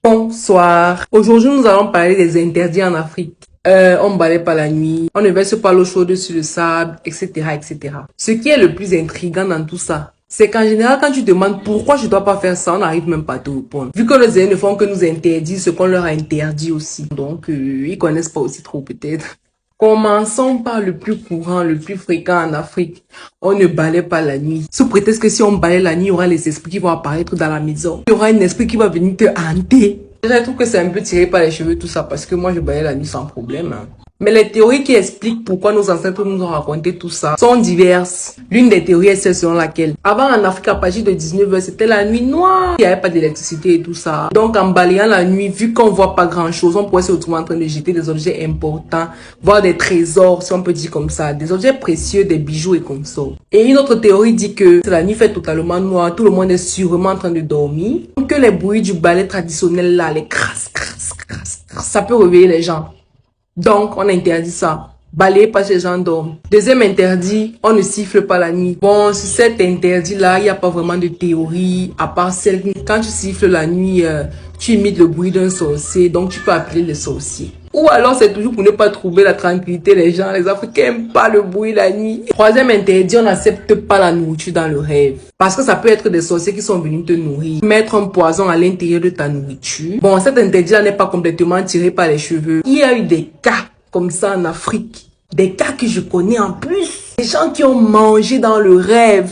Bonsoir. Aujourd'hui, nous allons parler des interdits en Afrique. On balaye pas la nuit, on ne verse pas l'eau chaude sur le sable, etc., etc. Ce qui est le plus intriguant dans tout ça, c'est qu'en général, quand tu demandes pourquoi je dois pas faire ça, on n'arrive même pas à te répondre. Vu que les aînés ne font que nous interdire ce qu'on leur a interdit aussi. Donc, ils connaissent pas aussi trop peut-être. Commençons par le plus courant, le plus fréquent en Afrique. On ne balaye pas la nuit. Sous prétexte que si on balaye la nuit, il y aura les esprits qui vont apparaître dans la maison. Il y aura un esprit qui va venir te hanter. Déjà, je trouve que c'est un peu tiré par les cheveux tout ça parce que moi, je balaye la nuit sans problème. Mais les théories qui expliquent pourquoi nos ancêtres nous ont raconté tout ça sont diverses. L'une des théories est celle selon laquelle, avant en Afrique, à partir de 19h, c'était la nuit noire. Il n'y avait pas d'électricité et tout ça. Donc, en balayant la nuit, vu qu'on voit pas grand chose, on pourrait se retrouver en train de jeter des objets importants, voire des trésors, si on peut dire comme ça, des objets précieux, des bijoux et consorts. Et une autre théorie dit que la nuit fait totalement noir, tout le monde est sûrement en train de dormir. Que les bruits du balai traditionnel là, les crasse, ça peut réveiller les gens. Donc, on interdit ça. Balayer parce que les gens dorment. Deuxième interdit, on ne siffle pas la nuit. Bon, sur cet interdit-là, il n'y a pas vraiment de théorie, à part celle quand tu siffles la nuit, tu imites le bruit d'un sorcier, donc tu peux appeler le sorcier. Ou alors, c'est toujours pour ne pas troubler la tranquillité des gens. Les Africains n'aiment pas le bruit la nuit. Troisième interdit, on n'accepte pas la nourriture dans le rêve. Parce que ça peut être des sorciers qui sont venus te nourrir. Mettre un poison à l'intérieur de ta nourriture. Bon, cet interdit-là n'est pas complètement tiré par les cheveux. Il y a eu des cas comme ça en Afrique. Des cas que je connais en plus. Des gens qui ont mangé dans le rêve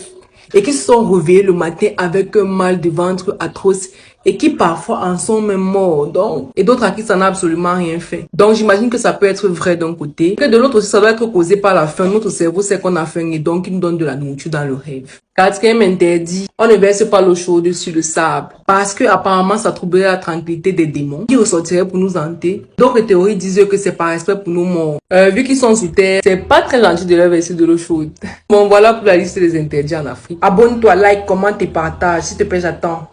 et qui se sont réveillés le matin avec un mal de ventre atroce et qui parfois en sont même morts. Donc, et d'autres à qui ça n'a absolument rien fait. Donc, j'imagine que ça peut être vrai d'un côté. Que de l'autre aussi, ça doit être causé par la faim. Notre cerveau sait qu'on a faim et donc il nous donne de la nourriture dans le rêve. Quatrième interdit, on ne verse pas l'eau chaude sur le sable. Parce que apparemment, ça troublerait la tranquillité des démons qui ressortiraient pour nous hanter. D'autres théories disent que c'est par respect pour nos morts. Vu qu'ils sont sous terre, c'est pas très gentil de leur verser de l'eau chaude. Bon, voilà pour la liste des interdits en Afrique. Abonne-toi, like, commente et partage. S'il te plaît, j'attends.